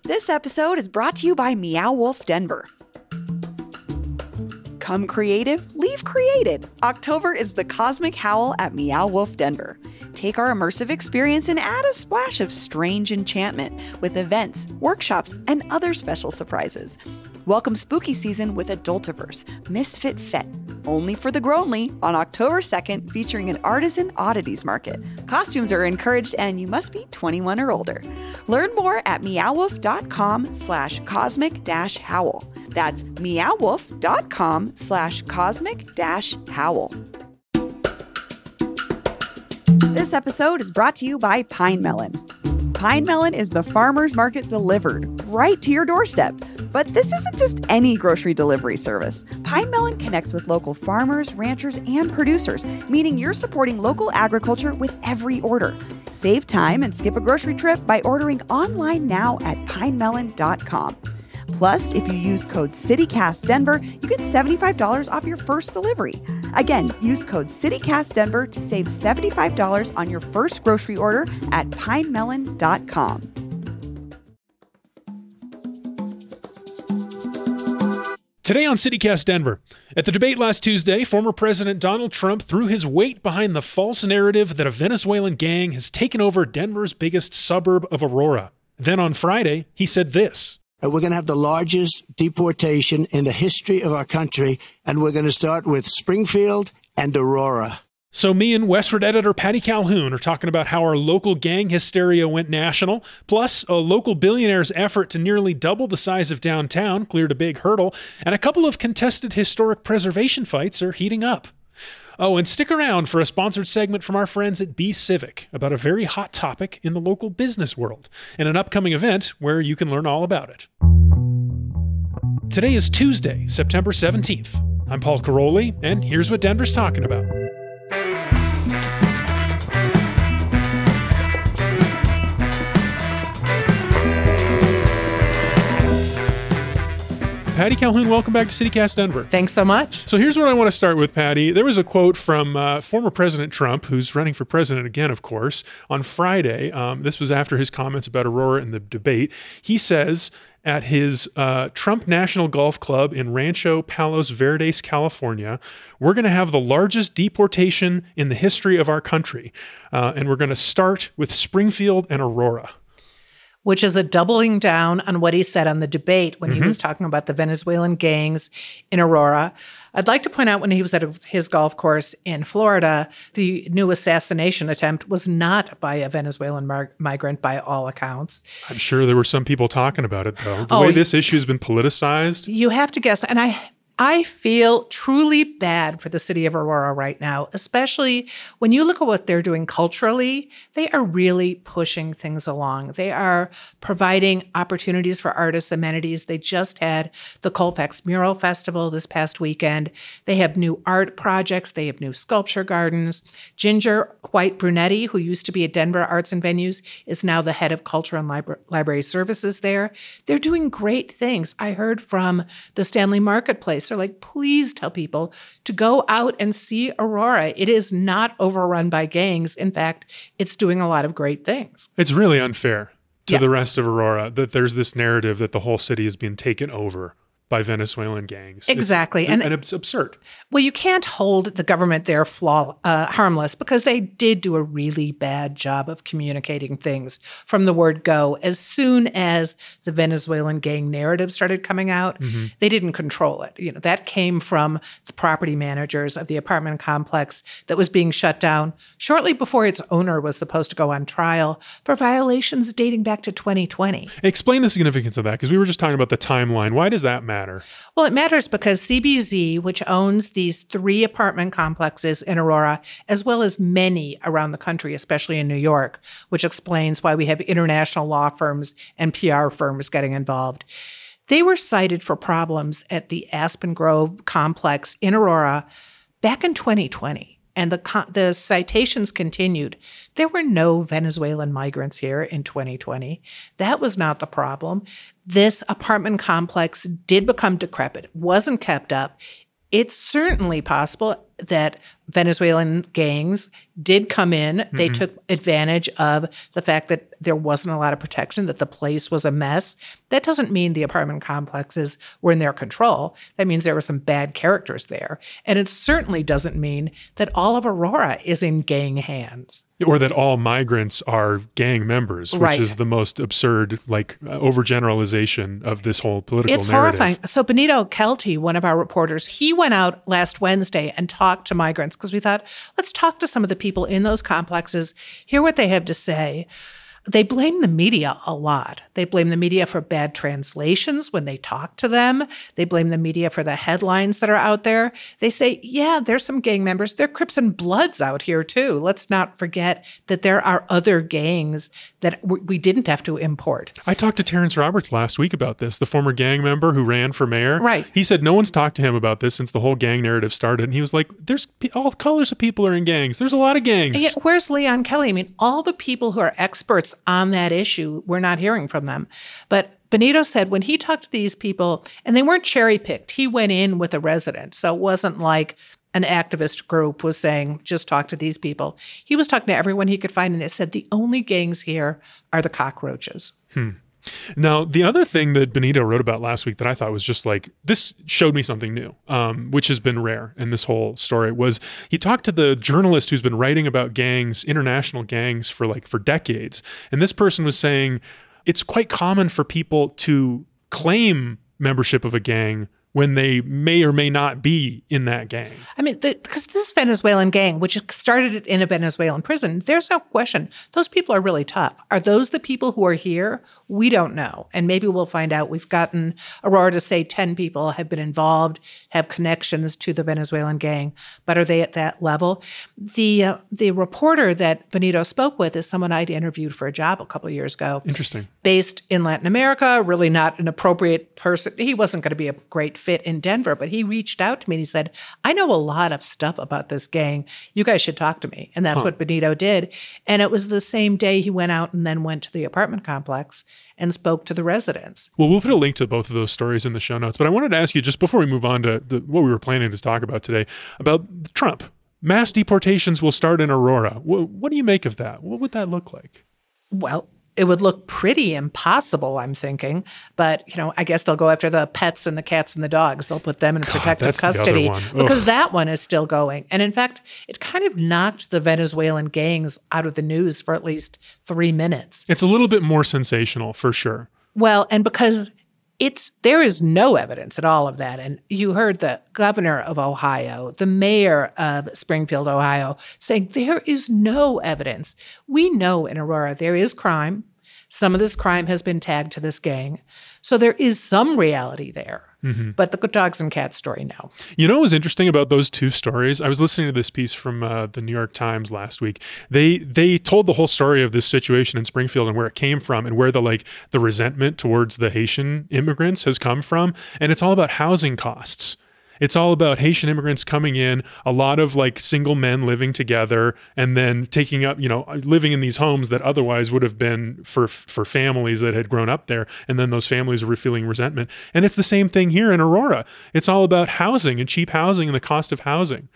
This episode is brought to you by Meow Wolf Denver. Come creative, leave created. October is the Cosmic Howl at Meow Wolf Denver. Take our immersive experience and add a splash of strange enchantment with events, workshops, and other special surprises. Welcome spooky season with Adultiverse, Misfit Fete, only for the Grownly on October 2nd, featuring an artisan oddities market. Costumes are encouraged and you must be 21 or older. Learn more at meowwolf.com/cosmic-howl. That's meowwolf.com/cosmic-howl. This episode is brought to you by Pine Melon. Pine Melon is the farmer's market delivered right to your doorstep. But this isn't just any grocery delivery service. Pine Melon connects with local farmers, ranchers, and producers, meaning you're supporting local agriculture with every order. Save time and skip a grocery trip by ordering online now at pinemelon.com. Plus, if you use code CityCastDenver, you get $75 off your first delivery. Again, use code CityCastDenver to save $75 on your first grocery order at pinemelon.com. Today on CityCast Denver, at the debate last Tuesday, former President Donald Trump threw his weight behind the false narrative that a Venezuelan gang has taken over Denver's biggest suburb of Aurora. Then on Friday, he said this. We're going to have the largest deportation in the history of our country, and we're going to start with Springfield and Aurora. So me and Westward editor Patty Calhoun are talking about how our local gang hysteria went national, plus a local billionaire's effort to nearly double the size of downtown cleared a big hurdle, and a couple of contested historic preservation fights are heating up. Oh, and stick around for a sponsored segment from our friends at Civic about a very hot topic in the local business world, and an upcoming event where you can learn all about it. Today is Tuesday, September 17th. I'm Paul Caroli, and here's what Denver's talking about. Patty Calhoun, welcome back to CityCast Denver. Thanks so much. So here's what I want to start with, Patty. There was a quote from former President Trump, who's running for president again, of course, on Friday. This was after his comments about Aurora in the debate. He says at his Trump National Golf Club in Rancho Palos Verdes, California, we're going to have the largest deportation in the history of our country. And we're going to start with Springfield and Aurora. Which is a doubling down on what he said on the debate when he was talking about the Venezuelan gangs in Aurora. I'd like to point out when he was at his golf course in Florida, the new assassination attempt was not by a Venezuelan migrant by all accounts. I'm sure there were some people talking about it, though. The way this issue has been politicized. You have to guess. And I feel truly bad for the city of Aurora right now, especially when you look at what they're doing culturally. They are really pushing things along. They are providing opportunities for artists, amenities. They just had the Colfax Mural Festival this past weekend. They have new art projects. They have new sculpture gardens. Ginger White Brunetti, who used to be at Denver Arts and Venues, is now the head of culture and library services there. They're doing great things. I heard from the Stanley Marketplace. They're like, please tell people to go out and see Aurora. It is not overrun by gangs. In fact, it's doing a lot of great things. It's really unfair to the rest of Aurora that there's this narrative that the whole city has been taken over by Venezuelan gangs. Exactly. And it's absurd. Well, you can't hold the government there harmless because they did do a really bad job of communicating things from the word go. As soon as the Venezuelan gang narrative started coming out, they didn't control it. You know, that came from the property managers of the apartment complex that was being shut down shortly before its owner was supposed to go on trial for violations dating back to 2020. Explain the significance of that, because we were just talking about the timeline. Why does that matter? Well, it matters because CBZ, which owns these 3 apartment complexes in Aurora, as well as many around the country, especially in New York, which explains why we have international law firms and PR firms getting involved. They were cited for problems at the Aspen Grove complex in Aurora back in 2020. And the citations continued. There were no Venezuelan migrants here in 2020. That was not the problem. This apartment complex did become decrepit, wasn't kept up. It's certainly possible, that Venezuelan gangs did come in. They took advantage of the fact that there wasn't a lot of protection, that the place was a mess. That doesn't mean the apartment complexes were in their control. That means there were some bad characters there. And it certainly doesn't mean that all of Aurora is in gang hands. Or that all migrants are gang members, which is the most absurd, overgeneralization of this whole political narrative. It's horrifying. So Benito Kelty, one of our reporters, he went out last Wednesday and talked to migrants because we thought, let's talk to some of the people in those complexes, hear what they have to say. They blame the media a lot. They blame the media for bad translations when they talk to them. They blame the media for the headlines that are out there. They say, yeah, there's some gang members. There are Crips and Bloods out here too. Let's not forget that there are other gangs that we didn't have to import. I talked to Terrence Roberts last week about this, the former gang member who ran for mayor. Right. He said no one's talked to him about this since the whole gang narrative started. And he was like, there's all colors of people are in gangs. There's a lot of gangs. And yet, where's Leon Kelly? I mean, all the people who are experts on that issue, we're not hearing from them. But Benito said when he talked to these people, and they weren't cherry-picked, he went in with a resident. So it wasn't like an activist group was saying, just talk to these people. He was talking to everyone he could find, and they said the only gangs here are the cockroaches. Now, the other thing that Benito wrote about last week that I thought was just this showed me something new, which has been rare in this whole story, was he talked to the journalist who's been writing about gangs, international gangs for decades. And this person was saying it's quite common for people to claim membership of a gang when they may or may not be in that gang. I mean, because this Venezuelan gang, which started in a Venezuelan prison, there's no question. Those people are really tough. Are those the people who are here? We don't know. And maybe we'll find out. We've gotten Aurora to say 10 people have been involved, have connections to the Venezuelan gang. But are they at that level? The reporter that Benito spoke with is someone I'd interviewed for a job a couple of years ago. Interesting. Based in Latin America, really not an appropriate person. He wasn't going to be a great fit in Denver, but he reached out to me and he said, I know a lot of stuff about this gang. You guys should talk to me. And that's what Benito did. And it was the same day he went out and then went to the apartment complex and spoke to the residents. Well, we'll put a link to both of those stories in the show notes. But I wanted to ask you, just before we move on to what we were planning to talk about today, about Trump. Mass deportations will start in Aurora. What do you make of that? What would that look like? Well, it would look pretty impossible, I'm thinking. But, I guess they'll go after the pets and the cats and the dogs. They'll put them in protective custody because that one is still going. And in fact, it kind of knocked the Venezuelan gangs out of the news for at least 3 minutes. It's a little bit more sensational, for sure. Well, and because there is no evidence at all of that. And you heard the governor of Ohio, the mayor of Springfield, Ohio, saying there is no evidence. We know in Aurora there is crime. Some of this crime has been tagged to this gang. So there is some reality there. But the dogs and cats story, no. You know what was interesting about those two stories? I was listening to this piece from the New York Times last week. They told the whole story of this situation in Springfield and where it came from and where the resentment towards the Haitian immigrants has come from. And it's all about housing costs. It's all about Haitian immigrants coming in, a lot of single men living together and then taking up, living in these homes that otherwise would have been for families that had grown up there. And then those families were feeling resentment. And it's the same thing here in Aurora. It's all about housing and cheap housing and the cost of housing.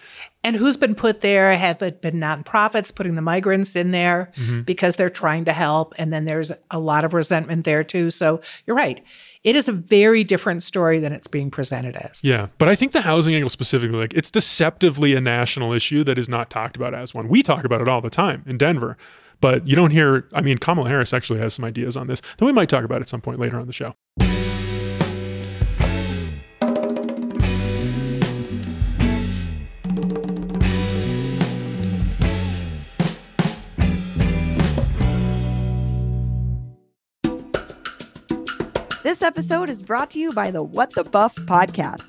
And who's been put there? Have it been nonprofits putting the migrants in there because they're trying to help? And then there's a lot of resentment there too. So you're right. It is a very different story than it's being presented as. Yeah, but I think the housing angle specifically, it's deceptively a national issue that is not talked about as one. We talk about it all the time in Denver, but you don't hear, Kamala Harris actually has some ideas on this that we might talk about at some point later on the show. This episode is brought to you by the What the Buff podcast.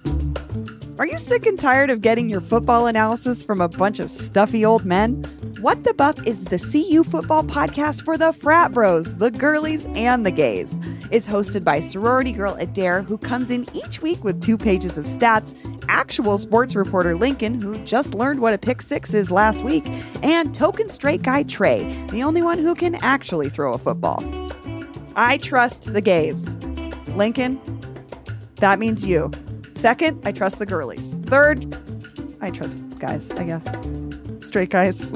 Are you sick and tired of getting your football analysis from a bunch of stuffy old men? What the Buff is the CU football podcast for the frat bros, the girlies, and the gays. It's hosted by sorority girl Adair, who comes in each week with 2 pages of stats, actual sports reporter Lincoln, who just learned what a pick six is last week, and token straight guy Trey, the only one who can actually throw a football. I trust the gays. Lincoln, that means you. Second, I trust the girlies. Third, I trust guys, I guess. Straight guys.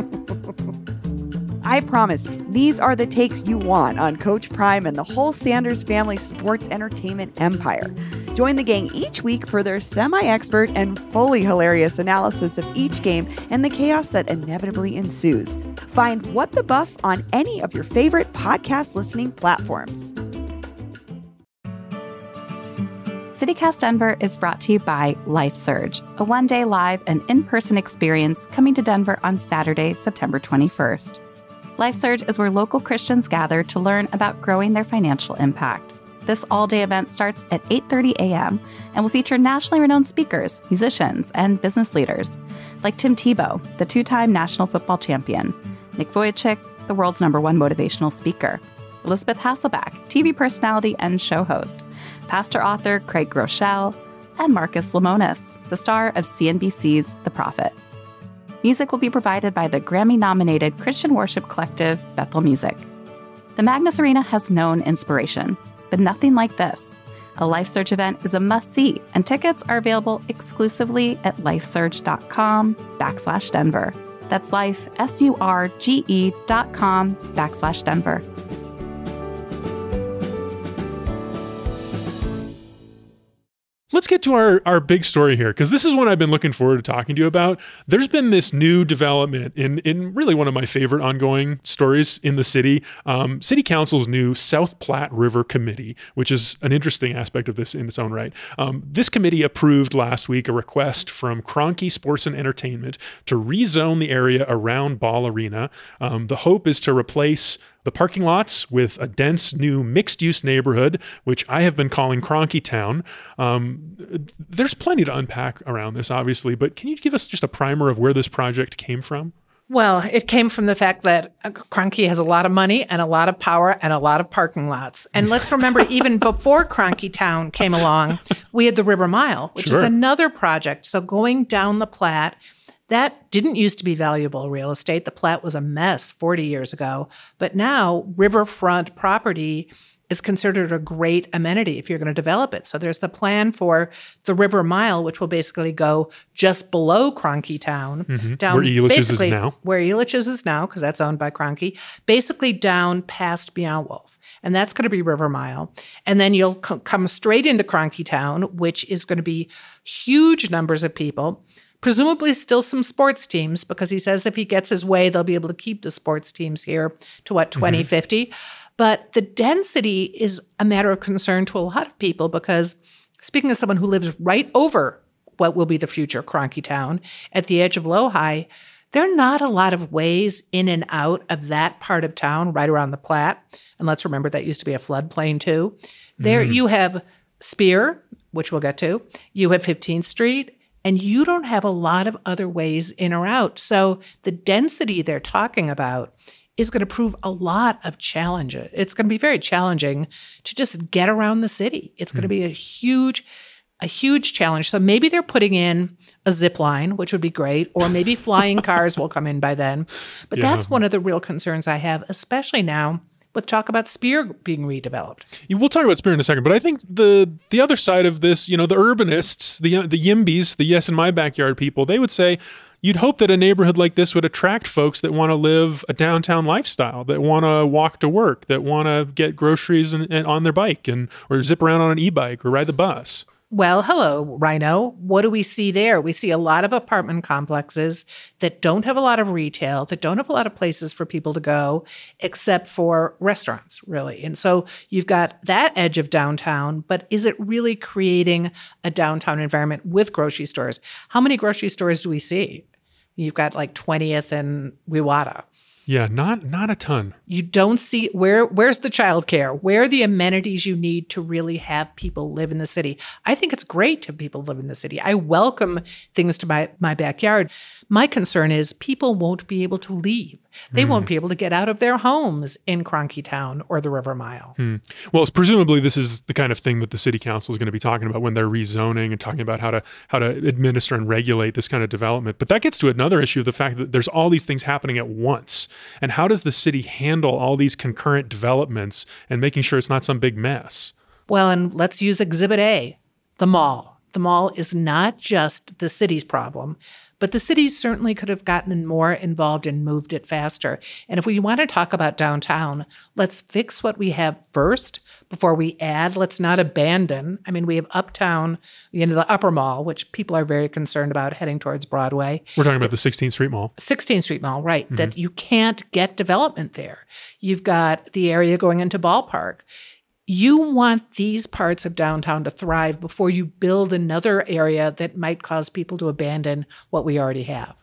I promise, these are the takes you want on Coach Prime and the whole Sanders family sports entertainment empire. Join the gang each week for their semi-expert and fully hilarious analysis of each game and the chaos that inevitably ensues. Find What the Buff on any of your favorite podcast listening platforms. CityCast Denver is brought to you by LifeSurge, a one-day live and in-person experience coming to Denver on Saturday, September 21st. LifeSurge is where local Christians gather to learn about growing their financial impact. This all-day event starts at 8:30 a.m. and will feature nationally renowned speakers, musicians, and business leaders like Tim Tebow, the two-time national football champion, Nick Vujicic, the world's #1 motivational speaker, Elizabeth Hasselbeck, TV personality and show host, pastor-author Craig Groeschel, and Marcus Lemonis, the star of CNBC's The Prophet. Music will be provided by the Grammy-nominated Christian worship collective Bethel Music. The Magnus Arena has known inspiration, but nothing like this. A LifeSurge event is a must-see, and tickets are available exclusively at lifesurge.com/Denver. That's LifeSurge.com/Denver. Let's get to our big story here, because this is one I've been looking forward to talking to you about. There's been this new development in really one of my favorite ongoing stories in the city. City Council's new South Platte River Committee, which is an interesting aspect of this in its own right. This committee approved last week a request from Kroenke Sports and Entertainment to rezone the area around Ball Arena. The hope is to replace the parking lots with a dense new mixed-use neighborhood, which I have been calling Kroenke Town. There's plenty to unpack around this, obviously, but can you give us just a primer of where this project came from? Well, it came from the fact that Kroenke has a lot of money and a lot of power and a lot of parking lots. And let's remember, even before Kroenke Town came along, we had the River Mile, which is another project. So going down the Platte, that didn't used to be valuable real estate. The Platte was a mess 40 years ago. But now riverfront property is considered a great amenity if you're going to develop it. So there's the plan for the River Mile, which will basically go just below Kroenke Town. Down where Elitch's is now. Where Elitch's is now, because that's owned by Kroenke. Basically down past Beyond Wolf. And that's going to be River Mile. And then you'll come straight into Kroenke Town, which is going to be huge numbers of people. Presumably still some sports teams, because he says if he gets his way, they'll be able to keep the sports teams here to 2050. But the density is a matter of concern to a lot of people, because speaking as someone who lives right over what will be the future Kroenke Town at the edge of Lodi, there are not a lot of ways in and out of that part of town right around the Platte. And let's remember that used to be a floodplain too. There you have Spear, which we'll get to. You have 15th Street. And you don't have a lot of other ways in or out. So the density they're talking about is going to prove a lot of challenge. It's going to be very challenging to just get around the city. It's going to be a huge challenge. So maybe they're putting in a zip line, which would be great, or maybe flying cars will come in by then. But that's one of the real concerns I have, especially now with talk about Spear being redeveloped. We'll talk about Spear in a second, but I think the other side of this, the urbanists, the YIMBYs, the Yes in My Backyard people, they would say you'd hope that a neighborhood like this would attract folks that want to live a downtown lifestyle, that want to walk to work, that want to get groceries and on their bike or zip around on an e-bike or ride the bus. Well, hello, Rhino. What do we see there? We see a lot of apartment complexes that don't have a lot of retail, that don't have a lot of places for people to go, except for restaurants, really. And so you've got that edge of downtown, but is it really creating a downtown environment with grocery stores? How many grocery stores do we see? You've got like 20th and Wewata. Yeah, not a ton. You don't see where's the childcare? Where are the amenities you need to really have people live in the city? I think it's great to have people live in the city. I welcome things to my backyard. My concern is people won't be able to leave. They won't be able to get out of their homes in Kroenke Town or the River Mile. Well, presumably this is the kind of thing that the city council is going to be talking about when they're rezoning and talking about how to administer and regulate this kind of development. But that gets to another issue of the fact that there's all these things happening at once. And how does the city handle all these concurrent developments and making sure it's not some big mess? Well, and let's use Exhibit A, the mall. The mall is not just the city's problem, but But the city certainly could have gotten more involved and moved it faster. And if we want to talk about downtown, let's fix what we have first before we add. Let's not abandon. I mean, we have Uptown, the Upper Mall, which people are very concerned about heading towards Broadway. We're talking about the 16th Street Mall. 16th Street Mall, right, that you can't get development there. You've got the area going into Ballpark. You want these parts of downtown to thrive before you build another area that might cause people to abandon what we already have.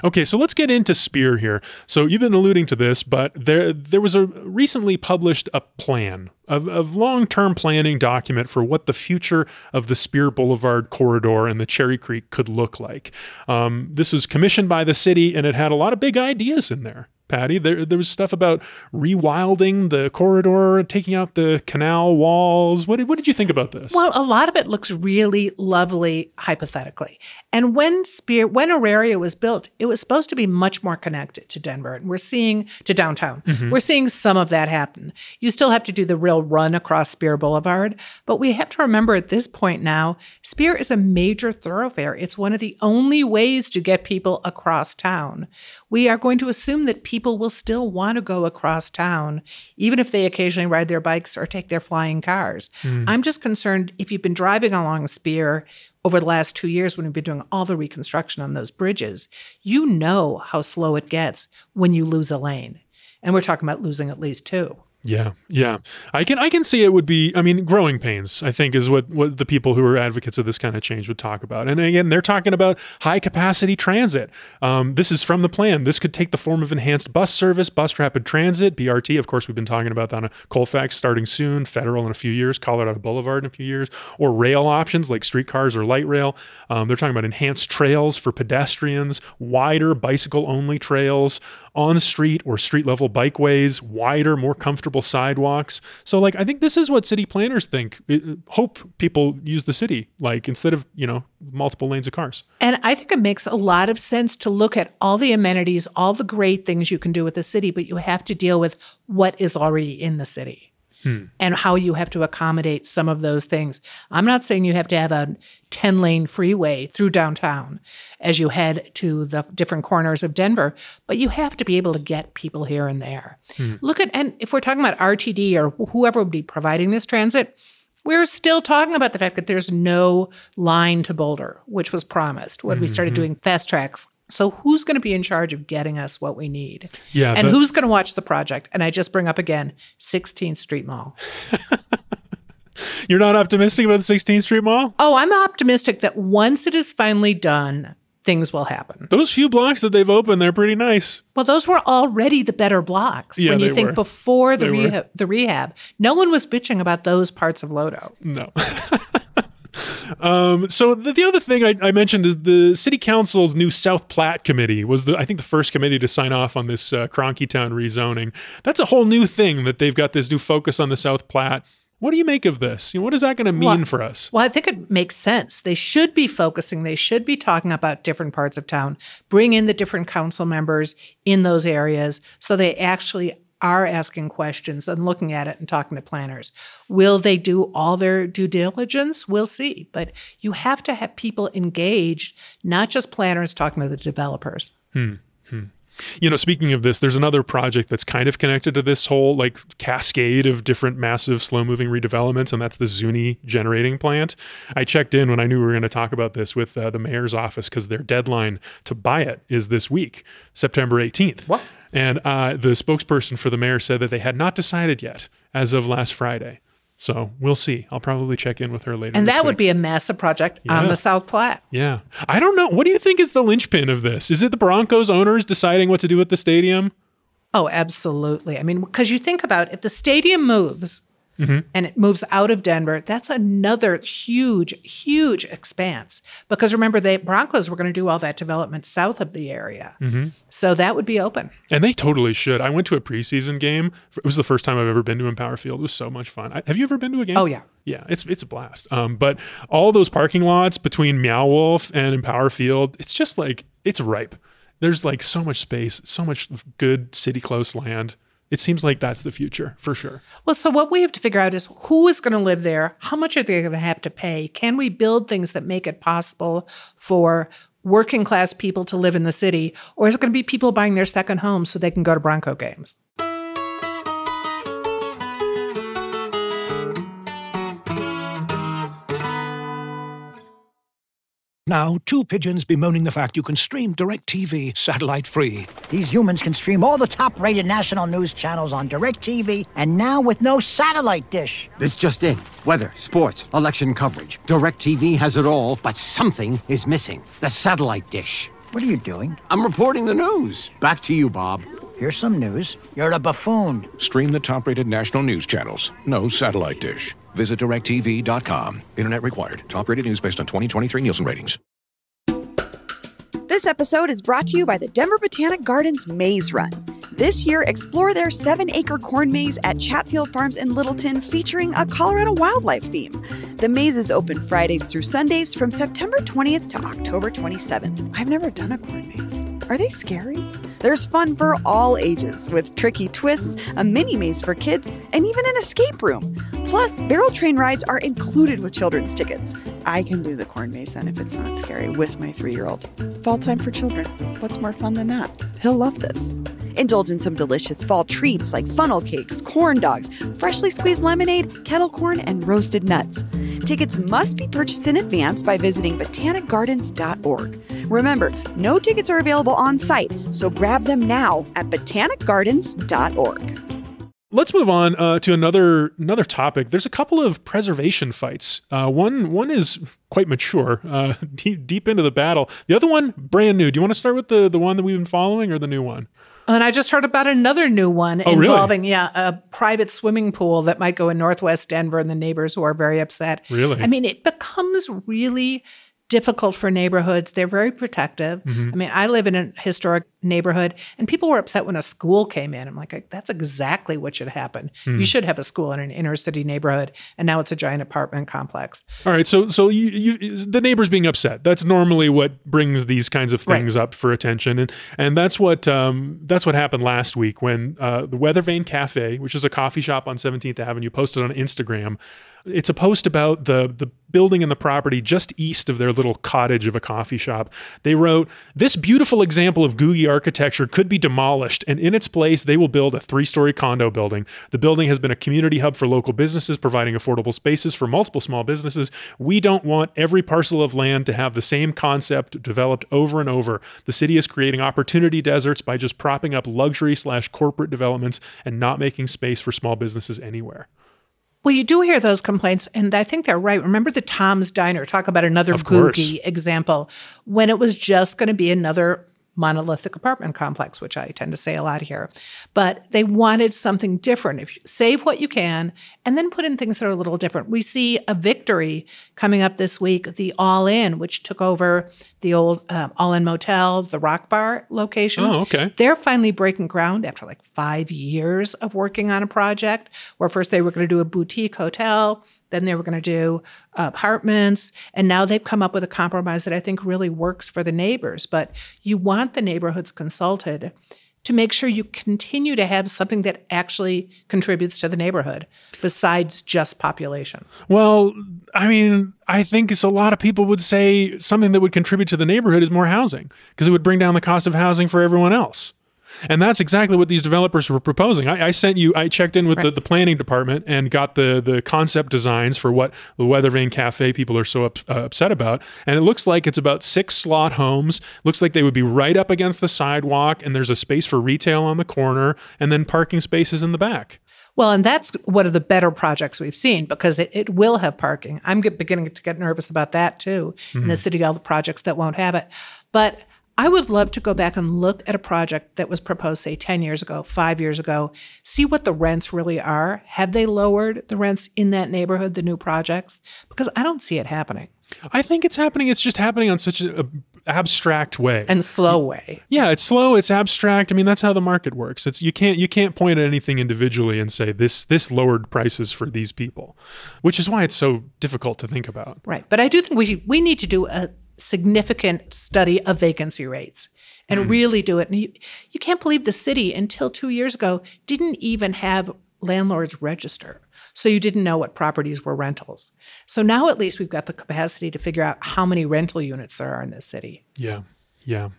Okay, so let's get into Spear here. So you've been alluding to this, but there was a recently published a plan of long-term planning document for what the future of the Spear Boulevard corridor and the Cherry Creek could look like. This was commissioned by the city, and it had a lot of big ideas in there. Patty, there was stuff about rewilding the corridor, taking out the canal walls. What did you think about this? Well, a lot of it looks really lovely hypothetically. And when Aurora was built, it was supposed to be much more connected to Denver, and we're seeing to downtown. We're seeing some of that happen. You still have to do the real run across Spear Boulevard, but we have to remember at this point now, Spear is a major thoroughfare. It's one of the only ways to get people across town. We are going to assume that people will still want to go across town, even if they occasionally ride their bikes or take their flying cars. I'm just concerned if you've been driving along Spear over the last 2 years when we've been doing all the reconstruction on those bridges, you know how slow it gets when you lose a lane. And we're talking about losing at least two. Yeah. I can see it would be, growing pains, I think, is what the people who are advocates of this kind of change would talk about. And again, they're talking about high capacity transit. This is from the plan. This could take the form of enhanced bus service, bus rapid transit, BRT. Of course, we've been talking about that on Colfax starting soon, Federal in a few years, Colorado Boulevard in a few years, or rail options like streetcars or light rail. They're talking about enhanced trails for pedestrians, wider bicycle-only trails, on-street or street-level bikeways, wider, more comfortable sidewalks. So, I think this is what city planners think. Hope people use the city, instead of, multiple lanes of cars. And I think it makes a lot of sense to look at all the amenities, all the great things you can do with the city, but you have to deal with what is already in the city. And how you have to accommodate some of those things. I'm not saying you have to have a 10-lane freeway through downtown as you head to the different corners of Denver, but you have to be able to get people here and there. And if we're talking about RTD or whoever would be providing this transit, we're still talking about the fact that there's no line to Boulder, which was promised when we started doing fast tracks. So who's going to be in charge of getting us what we need? And who's going to watch the project? And I just bring up again, 16th Street Mall. You're not optimistic about the 16th Street Mall? Oh, I'm optimistic that once it is finally done, things will happen. Those few blocks that they've opened, they're pretty nice. Well, those were already the better blocks. Yeah, when you think were. Before the rehab, no one was bitching about those parts of Lodo. No. So the other thing I mentioned is the City Council's new South Platte Committee was I think the first committee to sign off on this Kroenke Town rezoning. That's a whole new thing that they've got this new focus on the South Platte. What do you make of this? What is that going to mean for us? Well, I think it makes sense. They should be focusing. They should be talking about different parts of town, bring in the different council members in those areas so they actually are asking questions and looking at it and talking to planners. Will they do all their due diligence? We'll see. But you have to have people engaged, not just planners talking to the developers. Speaking of this, there's another project that's kind of connected to this whole cascade of different massive slow-moving redevelopments, and that's the Zuni generating plant. I checked in when I knew we were going to talk about this with the mayor's office because their deadline to buy it is this week, September 18th. What? And the spokesperson for the mayor said that they had not decided yet as of last Friday. So we'll see. I'll probably check in with her later. And this that week. would be a massive project on the South Platte. Yeah. I don't know. What do you think is the linchpin of this? Is it the Broncos owners deciding what to do with the stadium? Oh, absolutely. Because you think about if the stadium moves and it moves out of Denver, that's another huge, huge expanse. Because remember, the Broncos were going to do all that development south of the area. So that would be open. And they totally should. I went to a preseason game. It was the first time I've ever been to Empower Field. It was so much fun. Have you ever been to a game? Oh, yeah. Yeah, it's a blast. But all those parking lots between Meow Wolf and Empower Field, it's just it's ripe. There's so much space, so much good city-close land. It seems like that's the future, for sure. Well, so what we have to figure out is who is going to live there? How much are they going to have to pay? Can we build things that make it possible for working class people to live in the city? Or is it going to be people buying their second home so they can go to Bronco games? Now, two pigeons bemoaning the fact you can stream DirecTV satellite-free. These humans can stream all the top-rated national news channels on DirecTV, and now with no satellite dish. This just in. Weather, sports, election coverage. DirecTV has it all, but something is missing. The satellite dish. What are you doing? I'm reporting the news. Back to you, Bob. Here's some news. You're a buffoon. Stream the top-rated national news channels. No satellite dish. Visit DirecTV.com. Internet required. Top-rated news based on 2023 Nielsen ratings. This episode is brought to you by the Denver Botanic Gardens Maze Run. This year, explore their 7-acre corn maze at Chatfield Farms in Littleton, featuring a Colorado wildlife theme. The maze is open Fridays through Sundays from September 20th to October 27th. I've never done a corn maze. Are they scary? There's fun for all ages, with tricky twists, a mini maze for kids, and even an escape room. Plus, barrel train rides are included with children's tickets. I can do the corn maze then if it's not scary with my 3-year-old. Fall time for children. What's more fun than that? He'll love this. Indulge in some delicious fall treats like funnel cakes, corn dogs, freshly squeezed lemonade, kettle corn, and roasted nuts. Tickets must be purchased in advance by visiting botanicgardens.org. Remember, no tickets are available on site, so grab them now at botanicgardens.org. Let's move on to another topic. There's a couple of preservation fights. One is quite mature, deep into the battle. The other one, brand new. Do you want to start with the one that we've been following or the new one? And I just heard about another new one involving, a private swimming pool that might go in Northwest Denver, and the neighbors who are very upset. Really? I mean, it becomes really difficult for neighborhoods. They're very protective. Mm-hmm. I mean, I live in a historic neighborhood, and people were upset when a school came in. I'm like, that's exactly what should happen. Mm. You should have a school in an inner city neighborhood, and now it's a giant apartment complex. All right, so you the neighbors being upset. That's normally what brings these kinds of things up for attention, and that's what happened last week when the Weather Vane Cafe, which is a coffee shop on 17th Avenue, posted on Instagram. It's a post about the building and the property just east of their little cottage of a coffee shop. They wrote, "This beautiful example of Googie architecture could be demolished, and in its place, they will build a 3-story condo building. The building has been a community hub for local businesses, providing affordable spaces for multiple small businesses. We don't want every parcel of land to have the same concept developed over and over. The city is creating opportunity deserts by just propping up luxury/corporate developments and not making space for small businesses anywhere." Well, you do hear those complaints, and I think they're right. Remember the Tom's Diner? Talk about another Googie example. When it was just going to be another monolithic apartment complex, which I tend to say a lot here. But they wanted something different. If you save what you can and then put in things that are a little different. We see a Victory coming up this week, the All In, which took over the old All In Motel, the Rock Bar location. Oh, okay. They're finally breaking ground after like 5 years of working on a project where first they were going to do a boutique hotel, then they were going to do apartments, and now they've come up with a compromise that I think really works for the neighbors. But you want the neighborhoods consulted to make sure you continue to have something that actually contributes to the neighborhood besides just population. Well, I mean, I think a lot of people would say something that would contribute to the neighborhood is more housing, because it would bring down the cost of housing for everyone else. And that's exactly what these developers were proposing. I checked in with the planning department and got the concept designs for what the Weather Vane Cafe people are so upset about. And it looks like it's about 6 slot homes. Looks like they would be right up against the sidewalk, and there's a space for retail on the corner, and then parking spaces in the back. Well, and that's one of the better projects we've seen, because it will have parking. I'm beginning to get nervous about that too, in the city, all the projects that won't have it. But I would love to go back and look at a project that was proposed, say, 10 years ago, 5 years ago, see what the rents really are. Have they lowered the rents in that neighborhood, the new projects? Because I don't see it happening. I think it's happening. It's just happening on such an abstract way. And slow way. Yeah, it's slow, it's abstract. I mean, that's how the market works. You can't point at anything individually and say this lowered prices for these people, which is why it's so difficult to think about. Right. But I do think we need to do a significant study of vacancy rates and really do it. And you can't believe the city until 2 years ago didn't even have landlords register. So you didn't know what properties were rentals. So now at least we've got the capacity to figure out how many rental units there are in this city. Yeah. Yeah.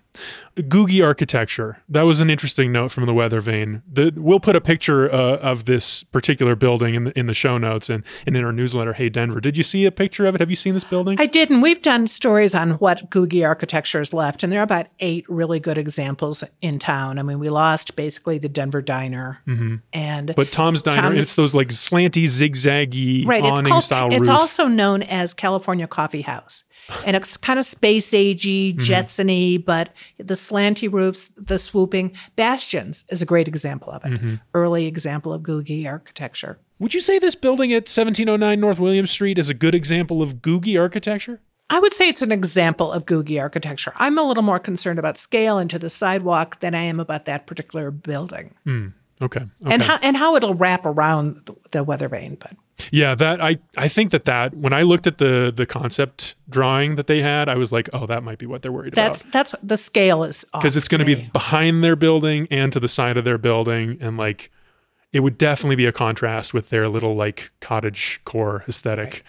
Googie architecture. That was an interesting note from the Weather Vane. We'll put a picture of this particular building in the show notes and in our newsletter, Hey Denver. Did you see a picture of it? Have you seen this building? I did, and we've done stories on what Googie architecture is left, and there are about 8 really good examples in town. I mean, we lost basically the Denver Diner. But Tom's Diner, it's those like slanty, zigzaggy awning-style roofs. It's also known as California Coffee House. And it's kind of space-agey, Jetsony, but the slanty roofs, the swooping. Bastions is a great example of it. Early example of Googie architecture. Would you say this building at 1709 North William Street is a good example of Googie architecture? I would say it's an example of Googie architecture. I'm a little more concerned about scale and to the sidewalk than I am about that particular building. Okay. And how it'll wrap around the Weather Vane, but... Yeah, I think that when I looked at the concept drawing that they had, I was like, oh, that might be what they're worried about. That's what the scale is off. Because it's going to be behind their building and to the side of their building, and like it would definitely be a contrast with their little like cottage core aesthetic.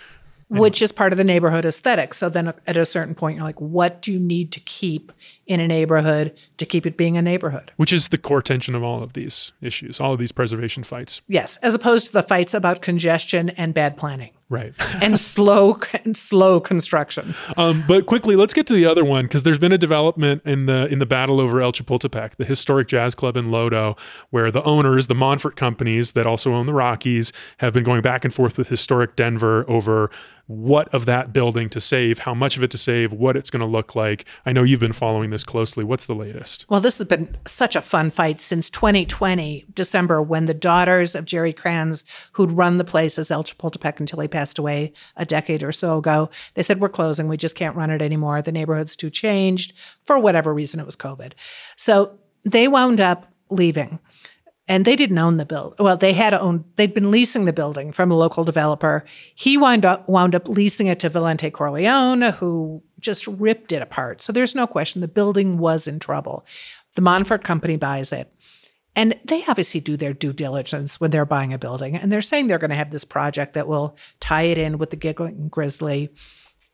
Which is part of the neighborhood aesthetic. So then at a certain point, you're like, what do you need to keep in a neighborhood to keep it being a neighborhood? Which is the core tension of all of these issues, all of these preservation fights. Yes, as opposed to the fights about congestion and bad planning. Right. and slow construction. But quickly, let's get to the other one, because there's been a development in the battle over El Chapultepec, the historic jazz club in Lodo, where the owners, the Montfort companies that also own the Rockies, have been going back and forth with historic Denver over what of that building to save, how much of it to save, what it's going to look like. I know you've been following this closely. What's the latest? Well, this has been such a fun fight since 2020, December, when the daughters of Jerry Kranz, who'd run the place as El Chapultepec until he passed away a decade or so ago, they said, we're closing. We just can't run it anymore. The neighborhood's too changed. For whatever reason, it was COVID. So they wound up leaving. And they didn't own the building. Well, they'd been leasing the building from a local developer. He wound up leasing it to Valente Corleone, who just ripped it apart. So there's no question the building was in trouble. The Montfort company buys it. And they obviously do their due diligence when they're buying a building. And they're saying they're going to have this project that will tie it in with the Giggling Grizzly.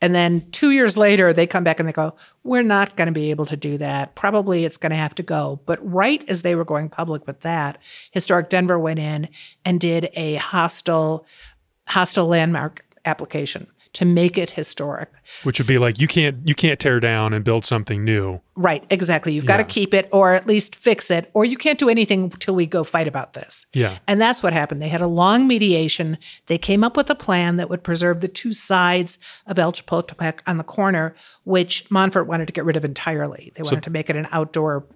And then 2 years later, they come back and they go, we're not going to be able to do that. Probably it's going to have to go. But right as they were going public with that, Historic Denver went in and did a hostile landmark application to make it historic. Which would be like, you can't tear down and build something new. Right, exactly. You've got to keep it or at least fix it, or you can't do anything till we go fight about this. Yeah. And that's what happened. They had a long mediation. They came up with a plan that would preserve the two sides of El Chapultepec on the corner, which Montfort wanted to get rid of entirely. They wanted to make it an outdoor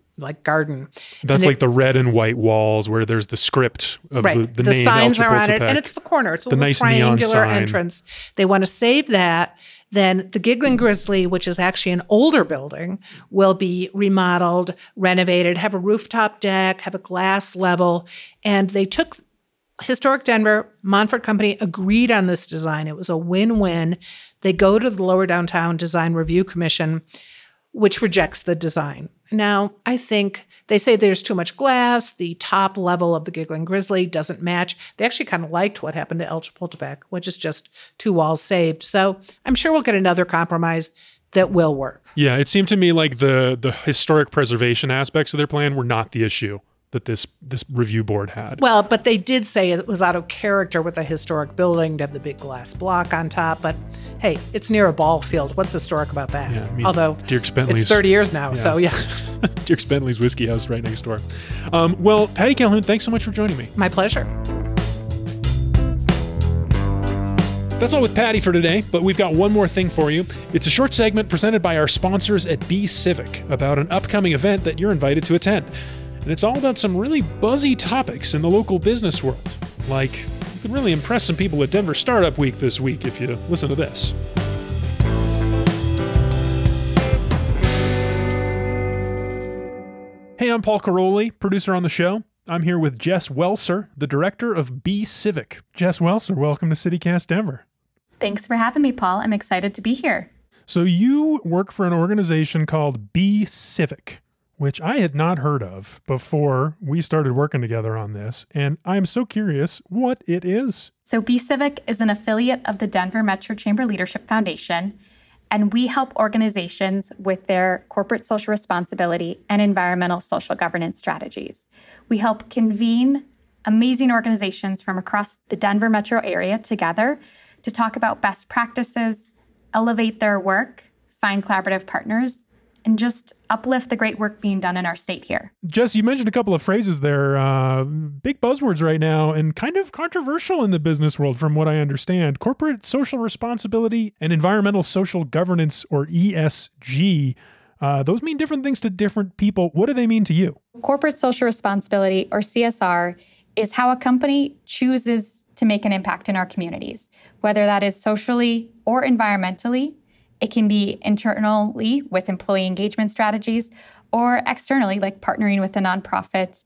garden. That's like the red and white walls where there's the script of the name the signs El are on it, Chapultepec. and it's the corner. It's a The little nice neon triangular sign. entrance. They want to save that. Then the Giggling Grizzly, which is actually an older building, will be remodeled, renovated, have a rooftop deck, have a glass level. And they took Historic Denver, Montfort Company agreed on this design. It was a win-win. They go to the Lower Downtown Design Review Commission, which rejects the design. Now, I think they say there's too much glass. The top level of the Giggling Grizzly doesn't match. They actually kind of liked what happened to El Chapultepec, which is just two walls saved. So I'm sure we'll get another compromise that will work. Yeah, it seemed to me like the historic preservation aspects of their plan were not the issue that this review board had. Well, but they did say it was out of character with a historic building to have the big glass block on top. But hey, it's near a ball field. What's historic about that? Yeah, I mean, although Dirk Bentley's, it's 30 years now, so yeah. Dirk Bentley's Whiskey House right next door. Well, Patty Calhoun, thanks so much for joining me. My pleasure. That's all with Patty for today, but we've got one more thing for you. It's a short segment presented by our sponsors at B Civic about an upcoming event that you're invited to attend. And it's all about some really buzzy topics in the local business world. Like, you could really impress some people at Denver Startup Week this week if you listen to this. Hey, I'm Paul Caroli, producer on the show. I'm here with Jess Welser, the director of B Civic. Jess Welser, welcome to CityCast Denver. Thanks for having me, Paul. I'm excited to be here. So you work for an organization called B Civic. which I had not heard of before we started working together on this. And I'm so curious what it is. So Civic is an affiliate of the Denver Metro Chamber Leadership Foundation, and we help organizations with their corporate social responsibility and environmental social governance strategies. We help convene amazing organizations from across the Denver metro area together to talk about best practices, elevate their work, find collaborative partners, and just uplift the great work being done in our state here. Jess, you mentioned a couple of phrases there, big buzzwords right now, and kind of controversial in the business world from what I understand. Corporate social responsibility and environmental social governance, or ESG. Those mean different things to different people. What do they mean to you? Corporate social responsibility, or CSR, is how a company chooses to make an impact in our communities, whether that is socially or environmentally. It can be internally with employee engagement strategies or externally, like partnering with a nonprofit.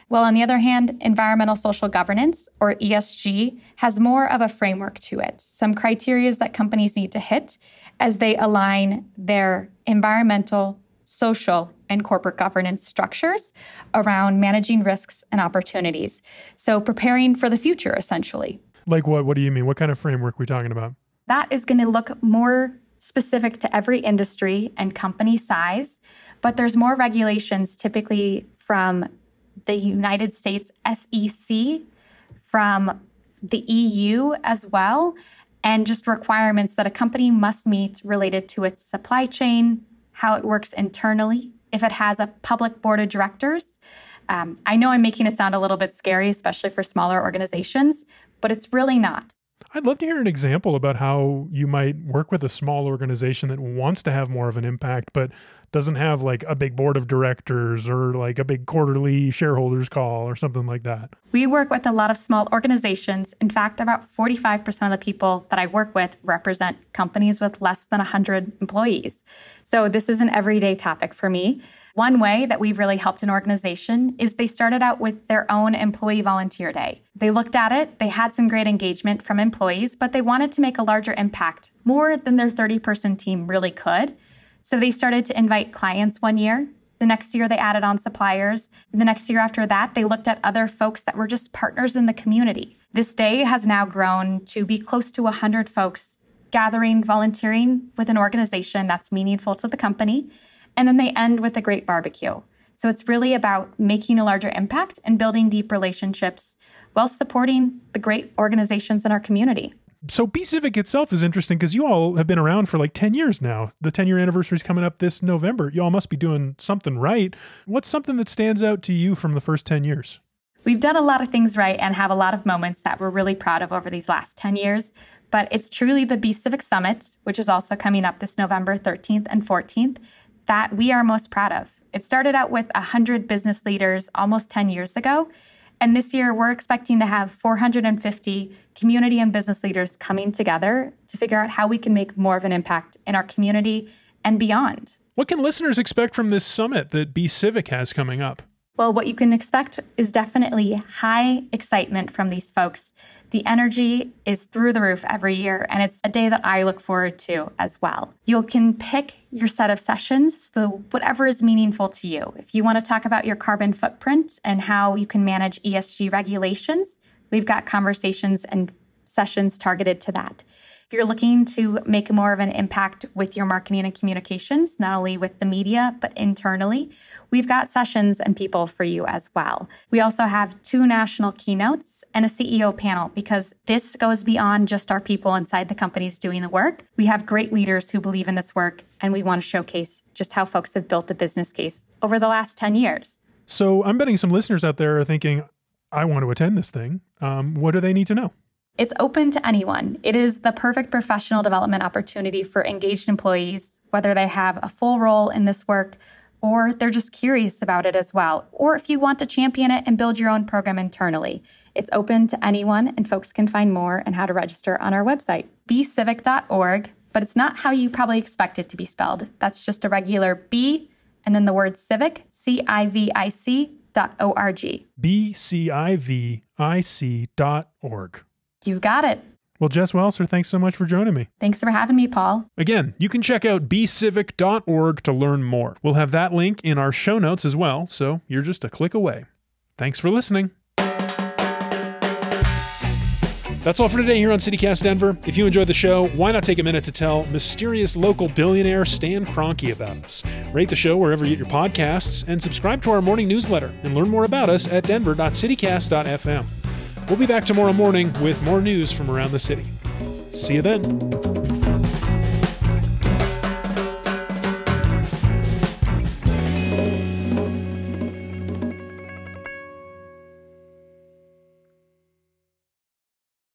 Well, on the other hand, environmental social governance, or ESG, has more of a framework to it, some criteria that companies need to hit as they align their environmental, social, and corporate governance structures around managing risks and opportunities. So preparing for the future, essentially. Like what? What do you mean? What kind of framework are we talking about? That is going to look more specific to every industry and company size, but there's more regulations typically from the United States SEC, from the EU as well, and just requirements that a company must meet related to its supply chain, how it works internally, if it has a public board of directors. I know I'm making it sound a little bit scary, especially for smaller organizations, but it's really not. I'd love to hear an example about how you might work with a small organization that wants to have more of an impact, but doesn't have like a big board of directors or like a big quarterly shareholders call or something like that. We work with a lot of small organizations. In fact, about 45% of the people that I work with represent companies with less than 100 employees. So this is an everyday topic for me. One way that we've really helped an organization is they started out with their own employee volunteer day. They looked at it, they had some great engagement from employees, but they wanted to make a larger impact, more than their 30-person team really could. So they started to invite clients one year. The next year, they added on suppliers. The next year after that, they looked at other folks that were just partners in the community. This day has now grown to be close to 100 folks gathering, volunteering with an organization that's meaningful to the company. And then they end with a great barbecue. So it's really about making a larger impact and building deep relationships while supporting the great organizations in our community. So Civic itself is interesting because you all have been around for like 10 years now. The 10-year anniversary is coming up this November. You all must be doing something right. What's something that stands out to you from the first 10 years? We've done a lot of things right and have a lot of moments that we're really proud of over these last 10 years. But it's truly the Civic Summit, which is also coming up this November 13th and 14th, that we are most proud of. It started out with 100 business leaders almost 10 years ago. And this year, we're expecting to have 450 community and business leaders coming together to figure out how we can make more of an impact in our community and beyond. What can listeners expect from this summit that Civic has coming up? Well, what you can expect is definitely high excitement from these folks. The energy is through the roof every year, and it's a day that I look forward to as well. You can pick your set of sessions, so whatever is meaningful to you. If you want to talk about your carbon footprint and how you can manage ESG regulations, we've got conversations and sessions targeted to that. If you're looking to make more of an impact with your marketing and communications, not only with the media, but internally, we've got sessions and people for you as well. We also have 2 national keynotes and a CEO panel because this goes beyond just our people inside the companies doing the work. We have great leaders who believe in this work, and we want to showcase just how folks have built a business case over the last 10 years. So I'm betting some listeners out there are thinking, I want to attend this thing. What do they need to know? It's open to anyone. It is the perfect professional development opportunity for engaged employees, whether they have a full role in this work or they're just curious about it as well, or if you want to champion it and build your own program internally. It's open to anyone, and folks can find more and how to register on our website, bcivic.org, but it's not how you probably expect it to be spelled. That's just a regular B and then the word civic, CIVIC.org. bcivic.org. You've got it. Well, Jess Welser, thanks so much for joining me. Thanks for having me, Paul. Again, you can check out bcivic.org to learn more. We'll have that link in our show notes as well, so you're just a click away. Thanks for listening. That's all for today here on CityCast Denver. If you enjoyed the show, why not take a minute to tell mysterious local billionaire Stan Kroenke about us? Rate the show wherever you get your podcasts, and subscribe to our morning newsletter and learn more about us at denver.citycast.fm. We'll be back tomorrow morning with more news from around the city. See you then.